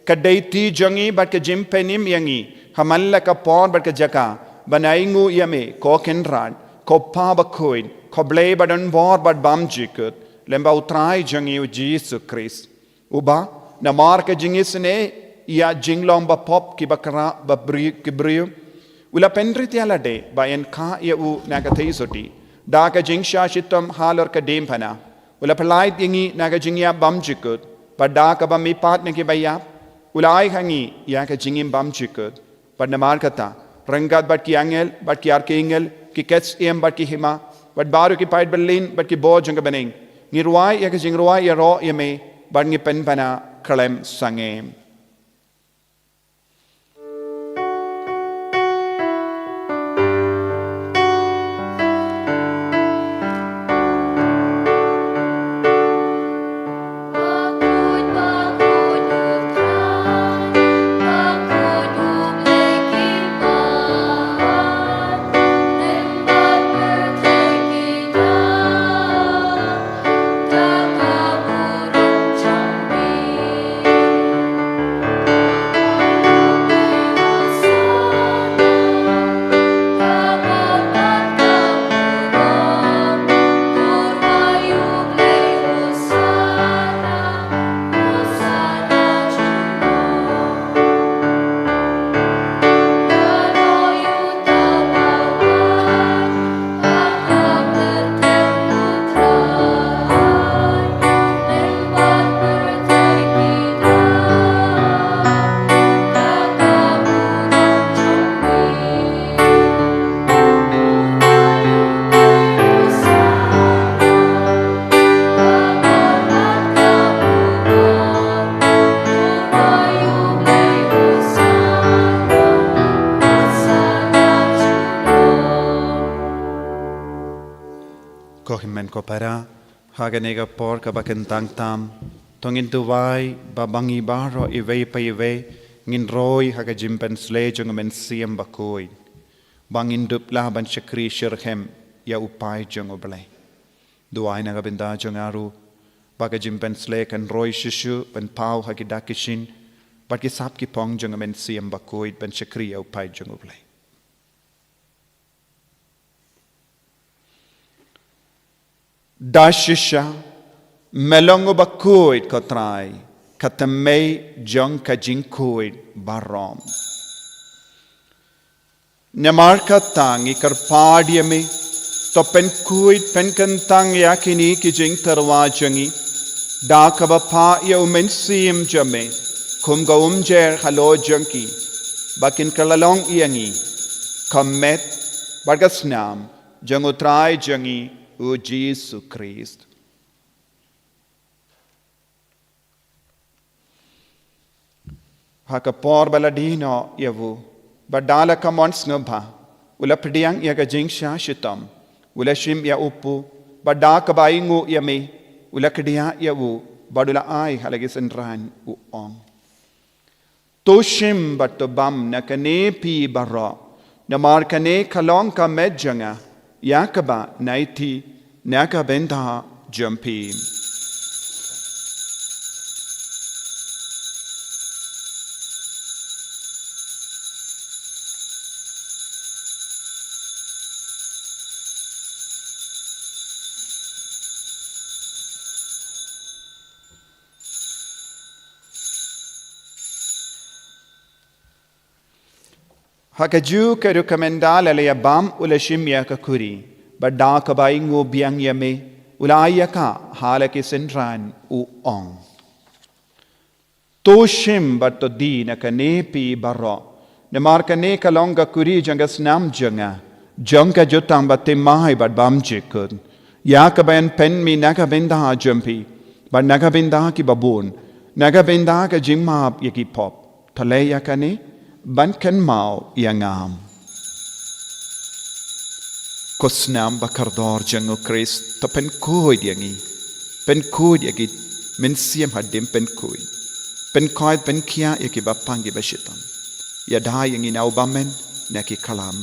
kadai ti jangi bat ka jimpenim yangi hamalla ka pon bat ka jaka banaingu yame ko kenran ko pa ba koin ko blei badan bor bat bam jikut lemba utrai jangi u Jesus Christ uba na mar ka jingis ne ya jinglong ba pop ki bakra ba bri ki brio ula pendrit yala de ba en ka ya u na ka theisoti da ka jingsha shitam halor ka dem phana ula palai tingi naga jingya bam jikut pada ka bam ipat ne ki baya ulai hangi ya ka jingim bam jikut pada mar kata rangat bat ki angel bat ki archangel ki kets em bat ki hima bat baru ki pait berlin bat ki bo jang beneng ngirwai ya ka jingruai ya ro ya me bat ngi pen pana kalem sangem kohimen ko para haganega por ka baken tang tam tongin tuwai babangi baro iwe pa iwe ngin roy haga jimpen sle jong men siem bakoi bangin dupla ban shakri shirhem ya upai jong oble duai na gabinda jong aru baga jimpen sle kan roy shishu ban pau hagi dakishin bat ki sap ki pong jong men siem bakoi ban shakri ya upai jong oble dashisha melongo bakuit kotrai katamei jong kajinkuit barom namar katang ikar padiame to pen kuit pen kantang yakini kijing terwajangi dakaba pa ya umensim jame kum ga umjer halo janki bakin kalalong iangi kamet bagasnam jangutrai jangi o Jesus Christ. Haka por baladino yavu badala ka mons ngabha ula pdiang ya ka jingsha shitam ula shim ya upu badaka baingu ya me ula kdia yavu badula ai halagi senran u ong to shim batobam na kane pi barra na mar kane kalong ka medjanga yakaba naiti naka benda jampi Hakaju ke rekomenda lele bam ula shimya ka kuri badda ka bai ngo biang yame ula ayaka hala ke senran u ong to shim bat to di na ka ne pi barro ne mar ka ne ka longa kuri janga snam janga janga jotang bat te mai bat bam jekun ya ka ban pen mi na ka benda jumpi bat na ka benda ki babun na ka benda ka jimma yaki pop thale ya ka ne ban kan mau yangam kosnam bakardor jango Christ to pen koi diagi men siam hadim pen koi pen kia yaki bapangi bashitam ya da yangi na ubamen naki kalam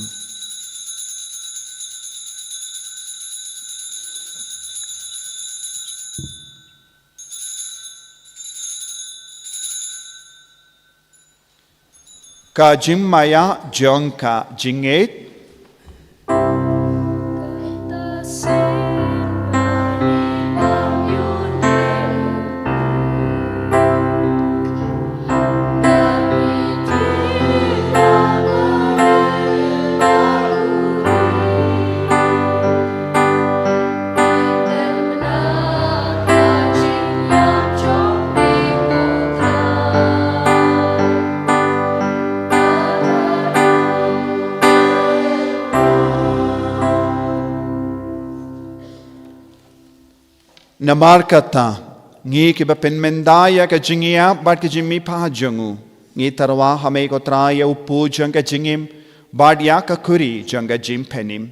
ka jimmaya jongka jinget namar kata ngi ki ba pen mendaya ka jingia bat ki jimmi pa jangu ngi tarwa hame ko traya upu janga jingim bat ya ka kuri janga jim penim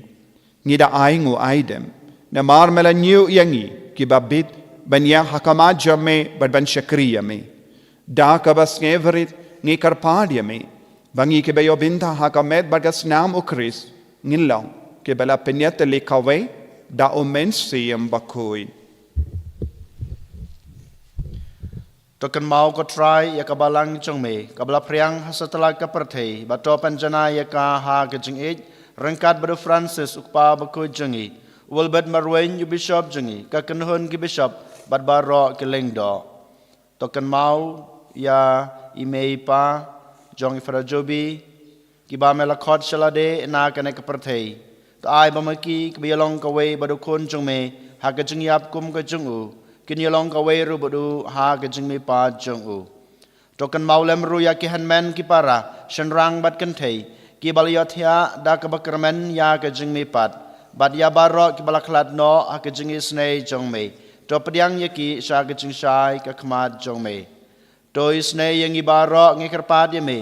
ngi da aingu aidem namar mela new yangi ki ba bit ban ya hakama jamme bat ban shakriya me da ka bas ngeverit ngi karpadia me bangi ki ba yobinda hakamet bat gas nam ukris ngilong ki bala penyat le kawe da omen siyam bakoi Tokan mau ko try ya kabalang chong me kabla priang hasatala ka perthei bato panjana ya ka ha ke jing ej rangkat badu Francis ukpa bako jangi ulbet marwen yu bishop jangi ka kanhon ki bishop bad baro ke lengdo tokan mau ya imei pa jong ifrajobi ki ba mela khot shalade na ka ne ka perthei to ai ba maki ki bialong ka we badu khon chong me ha ke jing yap kum ka jung u kini long ka we ru bodu ha ke jing mi pa jong u tokan maulem ru ya ki hanmen ki para shenrang bat kan thei ki balyathya da ka bakramen ya ke jing mi pat bat ya baro ki balaklat no ha ke jing isnei jong me to padiang ya ki sha ke jing shai ka khmat jong me to isnei yang i baro ngi kerpat ya me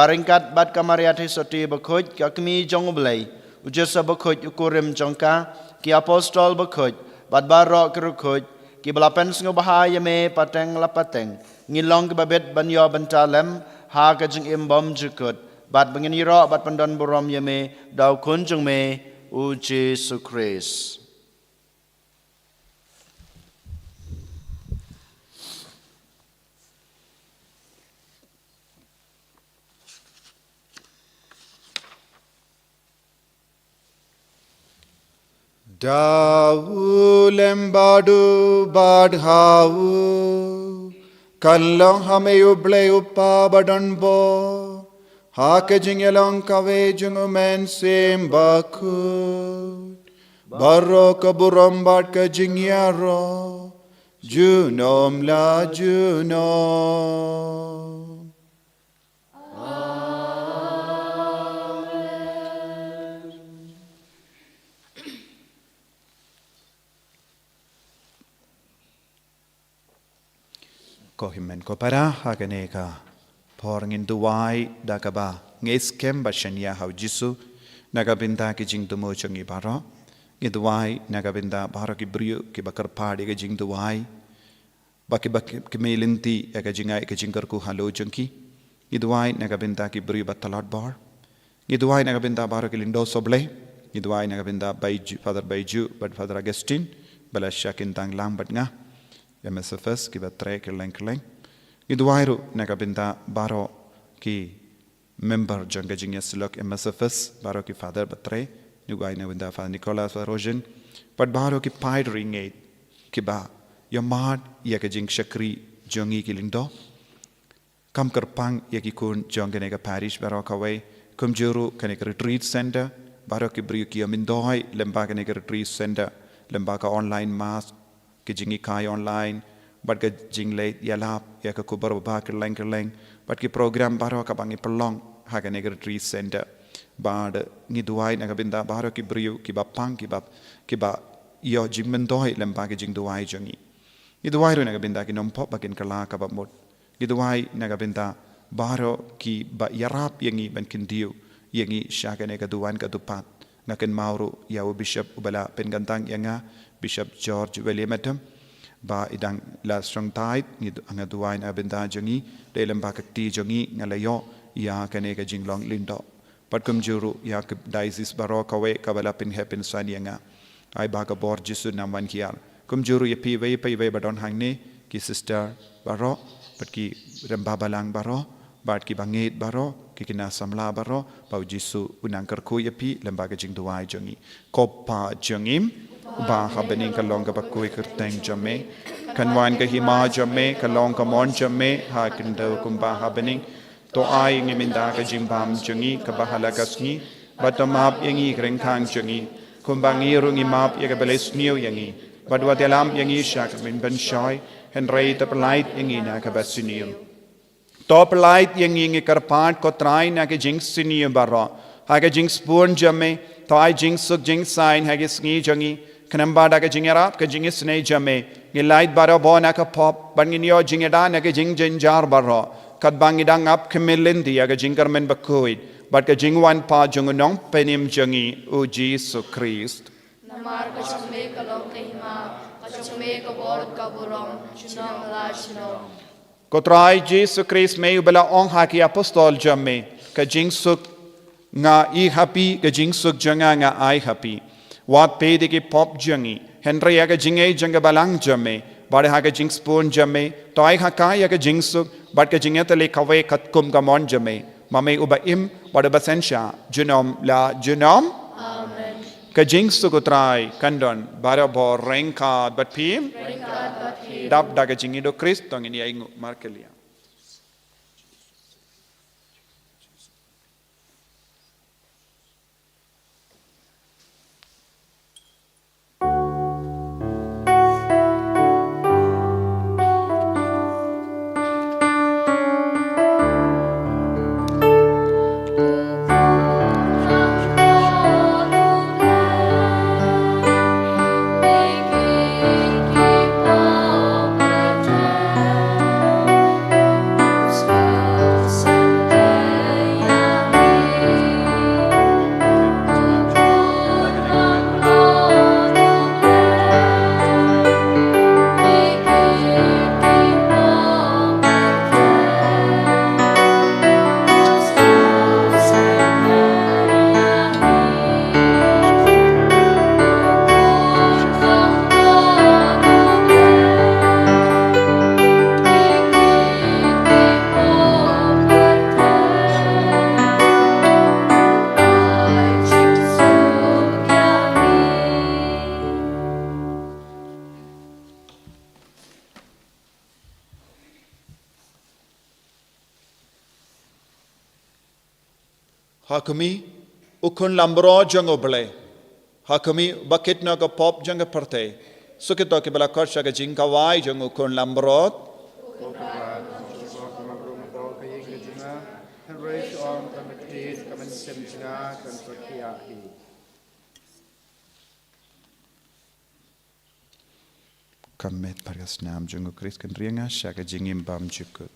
baringkat bat kamaria the soti bakhoj ka kmi jong blai ujesa bakhoj ukurim jongka ki apostol bakhoj bat baro kerukhoj ki balapen sngo bahaya me pateng lapateng ngilong ke babet banyo bantalem ha ka jing imbom jukut bat bangini ro bat pandon borom ye me dau kun jung me u Jesu Christ Dau lembadu badhau kallang hame uble uppa badonbo hake jingelong kave jungu men sim baku barro kaburom bad ka jingyaro junom la junom ko himmen ko para hagane ka porngin duwai dakaba ngeskem bashania hau jisu nagabinda ki jing dumo changi baro ngi duwai nagabinda baro ki brio ki bakar padi ki jing duwai baki ki melinti ka jingai ki jingkar ku halo jangki ngi duwai nagabinda ki brio batalot bar ngi duwai nagabinda baro ki lindo soble ngi duwai nagabinda baiju but father Augustine bala shakin tang lang bat nga MSFS ki batre ke leng idwairu nagabinda baro ki member janga jingya silok MSFS baro ki father batre nugai na winda fa Nicholas Rogen but baro ki paid ringate ki ba yamad ya ke jing shakri jongi ki lindo kam karpang ya ki kun jonga nega parish baro kawai kumjuru kanek retreat center baro ki brio ki amindoi lembaga kanek retreat center lembaga online mass ki jingi kai online bat ka jingle yalap ya ka kubar ba kerleng bat ki program baro ka bangi pelong ha kanek retreat center bad ngi duai na binda baro ki brio ki bapang ki ba yo jingmendoi lembaga jing duai jangi ni duai ro na binda ki nompo bakin kala ka ba mod ni duai na binda baro ki ba yarap yangi ban kindiu yangi syakane ka duan ka tupat ngaken mauru ya bishop ubala pengantang yanga bishop George William Adam ba idang la strong tide ni anga duan abenda jangi dalam ba ti jangi ngalayo ya kane ka jinglong lindo patkum juru ya ke diocese baro kawe kabala pin happen san yanga ai ba ka bor jisu namwan kial kum juru ye pi we badon hangne ki sister baro patki ramba balang baro bat ki bangit baro ki kina samla baro pau jisu unang kerku ye pi lembaga jing duai jangi kopa jangim ba habening kalong ka bakui kerteng jame kanwan ka hima jame kalong ka mon jame ha kindo kumba habening to ai ngi minda ka jimbam jangi ka bahala kasni batamap yangi krengkhang jangi kumbangi rungi map ye ka beles niu yangi badwa dalam yangi syak min ban shoy henrei ta plait yangi na ka basinium top light yang ingi karpat ko try na ke jing sini baro ha ke jing spoon jame to ai jing suk jing sign ha ke sngi jangi kanamba da ke jing arap ke jing snei jame ngi light baro bo na ka pop bangin yo jing da na ke jing jar baro kat bangi dang up ke melindi ya ke jing karmen bakuit but ke jing wan pa jung nong penim jangi o Jesus Christ namar ka chume ka long ka hima ka chume ka bor ka burom chunong la chunong Kotrai Jesus Christ may ubala ong haki apostol jamme ka jingsuk nga I happy ka jingsuk janga nga I happy wat pede ki pop jangi henry ka jingai janga balang jamme bade ha ka jingspon jamme to ai hakaya ka jingsuk bad ka jingatale kawe katkum ka mon jamme mame uba im bade basensha junom la junom amen ka jingsuk utrai kandon bara bo renka bat pim dap daga jingido Kristo ngini aingu markelia Hakumi ukun lambro jang oble Hakumi bakit na ka pop jang parte sukito ke bala korsha ka jing kawai jang ukun lambrot Kamet pargas nam jang ukris kan rianga shaka jingim bam jukut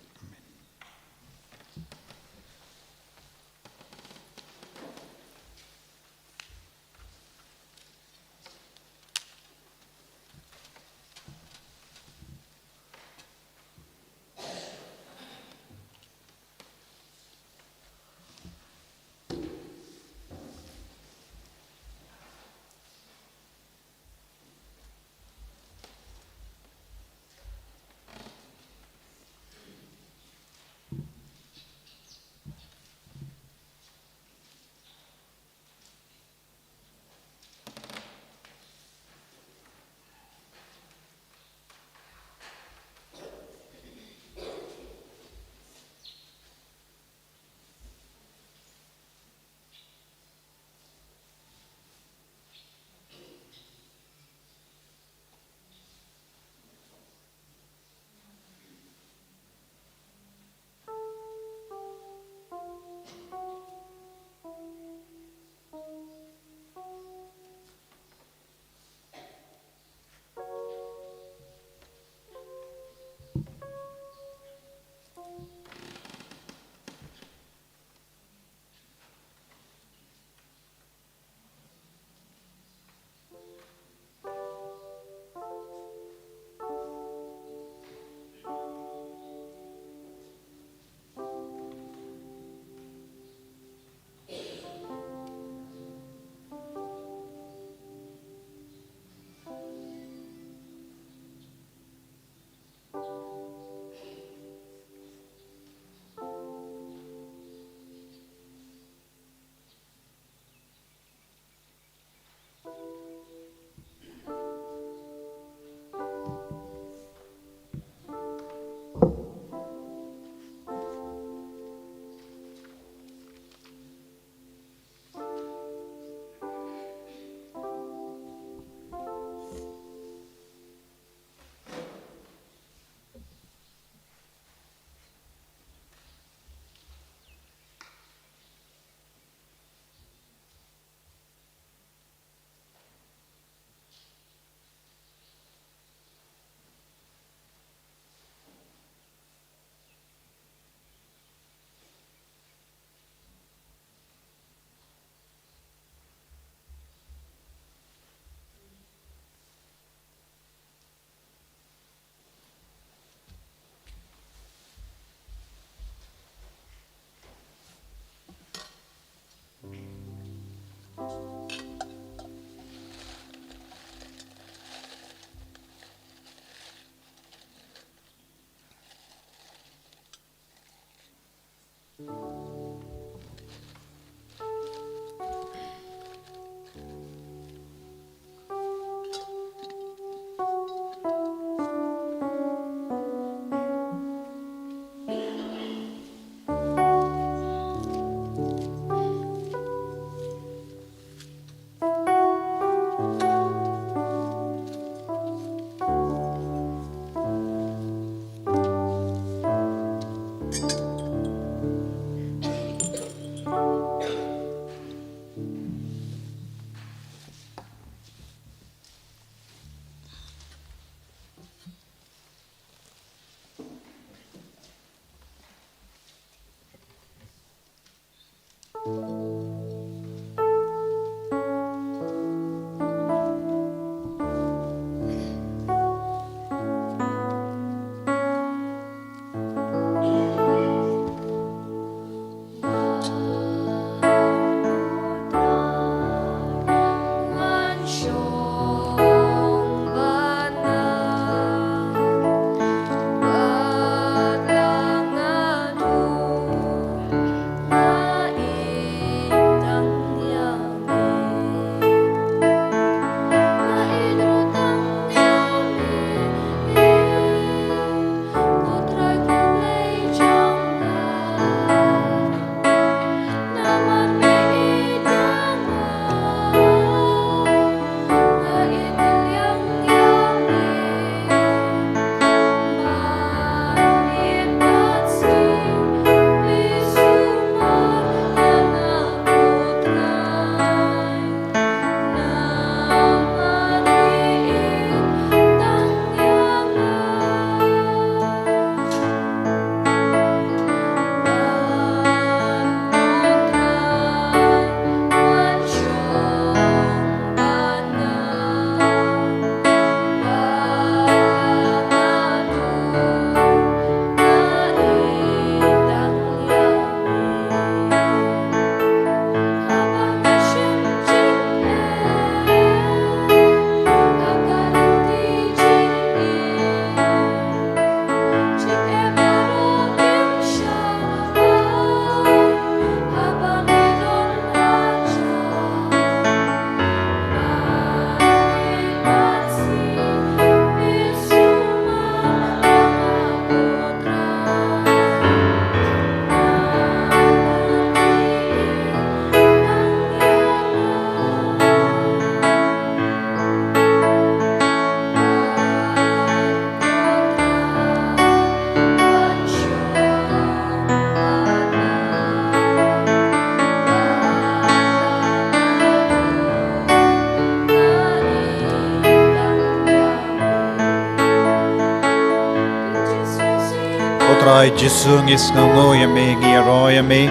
utrai Jesu ngis ngango yame ngi ro yame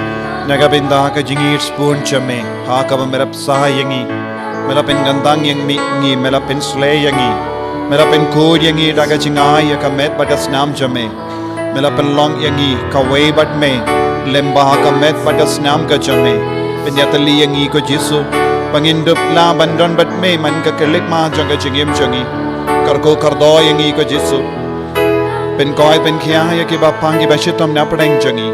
nagabinda ka jingir spoon chame ha ka merap sa yangi mela pen gandang yang mi ngi mela pen slay yangi mela pen kod yangi daga jingai ya ka met bagas nam chame mela pen long yangi ka way bat me lemba ka met bagas nam ka chame pen yatali yangi ko Jesu pangindup la bandon bat me man ka kelik ma janga jingim jangi karko kardo yangi ko Jesu pen koi pen khia ya ki ba pangi ba shitam na padang jangi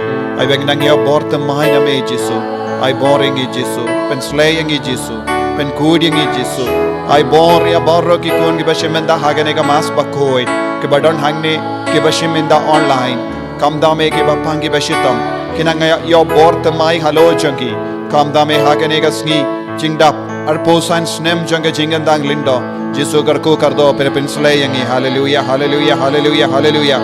ai bang nang ya bor ta mai na me Jesu ai boring i Jesu pen slaying i Jesu pen kuding i Jesu ai bor ya borro ki kon ki ba shimenda hagane ka mas ba koi ki ba don hangne ki ba shimenda online kam da me ki ba pangi ba shitam kinang ya bor ta mai halo jangi kam da me hagane ka sngi jingdap arpo san snem janga jingandang lindo Jesu karko kardo pen slaying i hallelujah hallelujah hallelujah hallelujah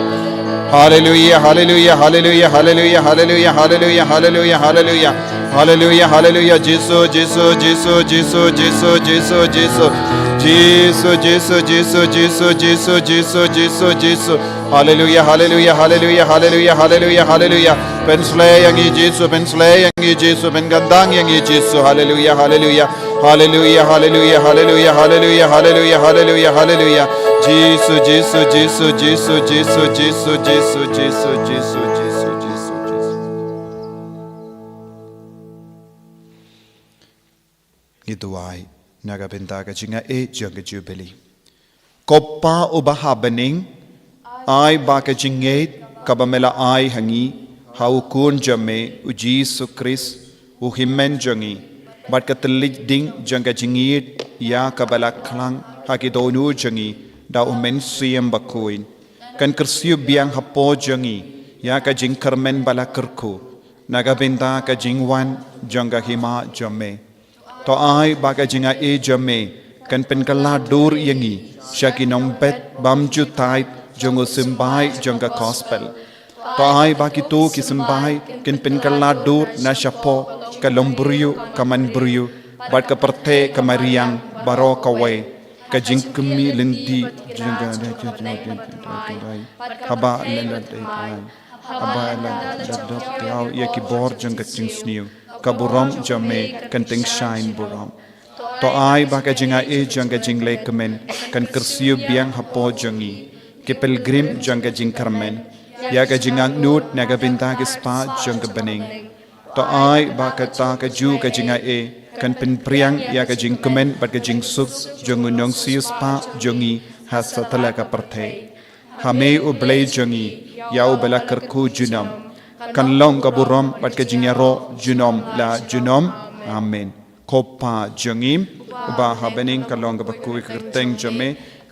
hallelujah hallelujah hallelujah hallelujah hallelujah hallelujah hallelujah hallelujah hallelujah hallelujah Jesu Jesu Jesu Jesu Jesu Jesu Jesu Jesu Jesu Jesu Jesu Jesu Jesu Jesu Jesu hallelujah hallelujah hallelujah hallelujah hallelujah hallelujah pen slaying i Jesu pen slaying i Jesu pen gandang yang i Jesu hallelujah hallelujah hallelujah hallelujah hallelujah hallelujah hallelujah hallelujah hallelujah Jesus Jesus Jesus Jesus Jesus Jesus Jesus Jesus Jesus Jesus Jesus Gituai naga bentaga jinga e jaga jubili koppa ubaha bening ai baka jinget kabamela ai hangi hau kun jame u Jesus Christ u himmen jangi bat katelik ding janga jingit ya kabala klang hakidonu jangi da umen siem bakuin kan kersiu biang hapo jangi ya ka jing kermen bala kerku naga benda ka jingwan janga hima jame to ai baka jinga e jame kan pen kala dur yangi shakinong bet bamju tai jongo simbai janga gospel to ai baki to ki simbai kan pen kala dur na shapo ka lomburiu ka manburiu bat ka perte ka mariang baro ka we ka jingkumi lendi janga haba lenda haba lenda dok tiao ya ki bor janga chingsniu ka buram jame kan ting shine buram to ai ba ka jinga e janga jingle kemen kan kersiu biang hapo jangi ke pilgrim janga jing karmen ya ka jinga nut naga binta ke spa janga bening to ai ba ka ta ka ju ka jinga e kan pen priang ya ka jing kemen ba ka jing suk jong nong sius pa jongi hasatala ka parthe hame u blay jongi ya u bala karku junam kan long ka buram bat ka jing yaro junom la junom amen kopa jongim ba habening ka long ka baku kerteng jame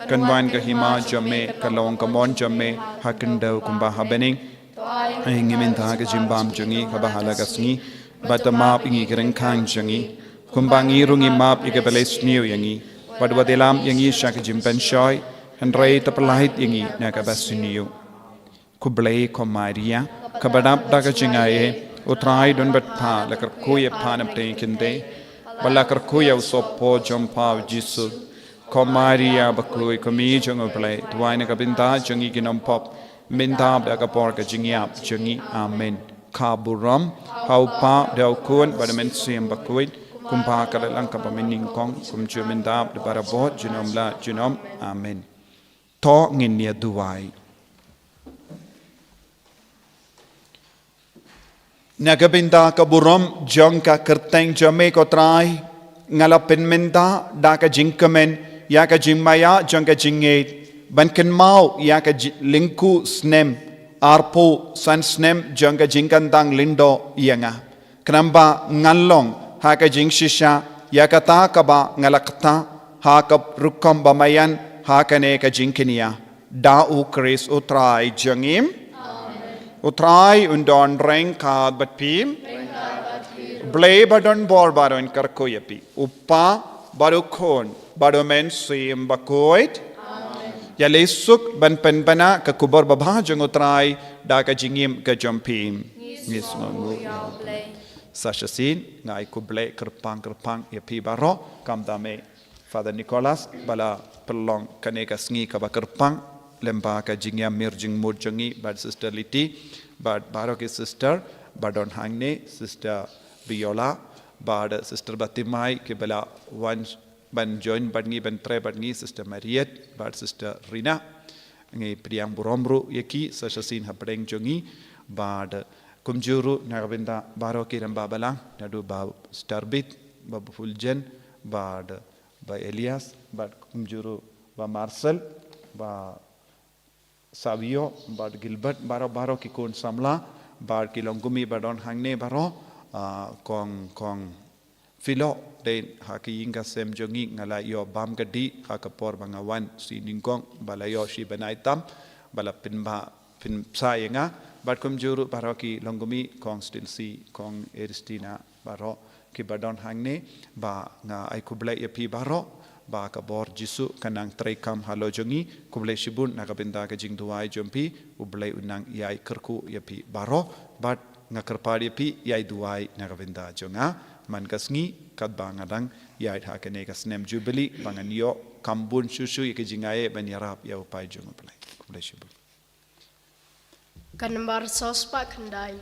kan wan ka hima jame ka long ka mon jame hakendau kumba habening ngimin ta ka jimbam jongi ka bahala ka sngi batamap ingi kereng khang jongi kumbangi rungi map ike beles new yangi wadwa delam yangi shak jimpen shoy and ray tapalahit yangi naga basuniu kublay ko maria kabadap daga jingaye utrai don bat pa lakar kuya panam te kinde balakar kuya usopo jompa jisu ko maria bakui ko mi jongo play twaina ka binta jongi ginom pop minta daga por ka jingiap jongi amen kaburam haupa dau kun badamen sim bakui kumpa kalalang kapamening kong kumchu mendap de barabot junom la junom amen to ngin nia duwai nagabinda kaburam jong ka kerteng jame ko trai ngalapin menda da ka jingkamen ya ka jingmaya jong ka jinget banken mau ya ka linku snem arpo san snem jong ka jingkandang lindo yanga knamba ngalong haka jing shisha yakata kaba ngalakta haka rukam bamayan haka ne ka jingkinia da u kris utrai jangim utrai undon reng kad batpim blay badon bor baron karkoyapi uppa barukon badomen sim bakoit ya lesuk ban penbana ka kubor babha jang utrai da ka jingim ka jompim ngisngo Sashasin ngai kuble kerpang ya pi baro kam dame Father Nicholas bala pelong kaneka sngi ka kerpang lemba ka jingya mir jing mud jangi bad sister Liti bad baro ki sister badon hangne sister Viola bad sister Batimai ke bala one ban join badngi ban tre badngi sister Mariet bad sister Rina ngai priang buromru yaki sasasin hapreng jongi bad kumjuru nagabinda baro ki ramba bala nadu ba starbit ba fuljen bad ba Elias bad kumjuru ba Marcel ba Savio bad Gilbert baro ki kun samla bad ki longumi badon hangne baro kong Philo den haki inga sem jongi ngala yo bam gadi hakapor bangawan si ningkong bala yo shi banaitam bala pin sayenga bad kumjuru baro ki longumi kong stilsi kong Eristina baro ki badon hangne ba nga ai kublai yapi baro ba ka bor jisu kanang traikam halo jongi kublai shibun nakabinda ka jingduai jompi ublai unang yai kerku yapi baro bad nga kerpadi yapi yai duai nakabinda jonga man kasngi kat bangadang yai hakene kasnem jubilee bangan yo kambun susu yake jingaye banyarap ya upai jonga plai kublai shibun Kanambar sauspak kendai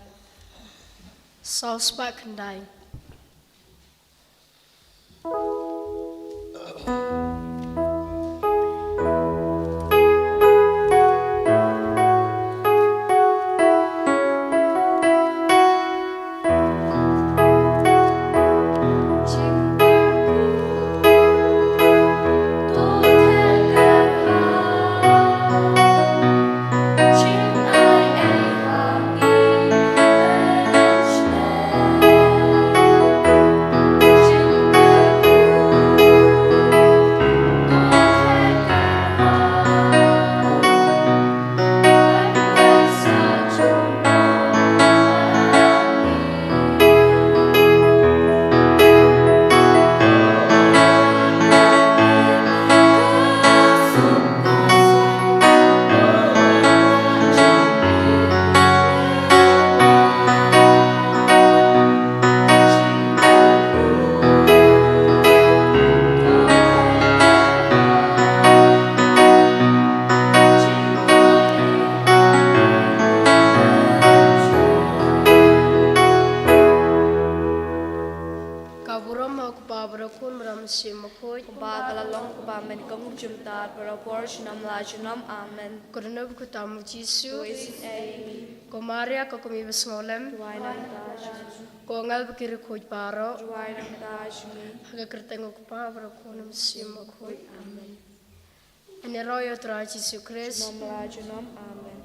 Ba kalalong ba men kong jumtat berapor junam la junam amen. Kornab kutamu Jisu Is a ko Maria ko kumi besngolem wine and dash. ko ngal bekir khoj paro Wine and dash me. haga kertengo ko pabro ko nam simo khoj amen. Ene royo tra Jisu Christ Junam la junam amen.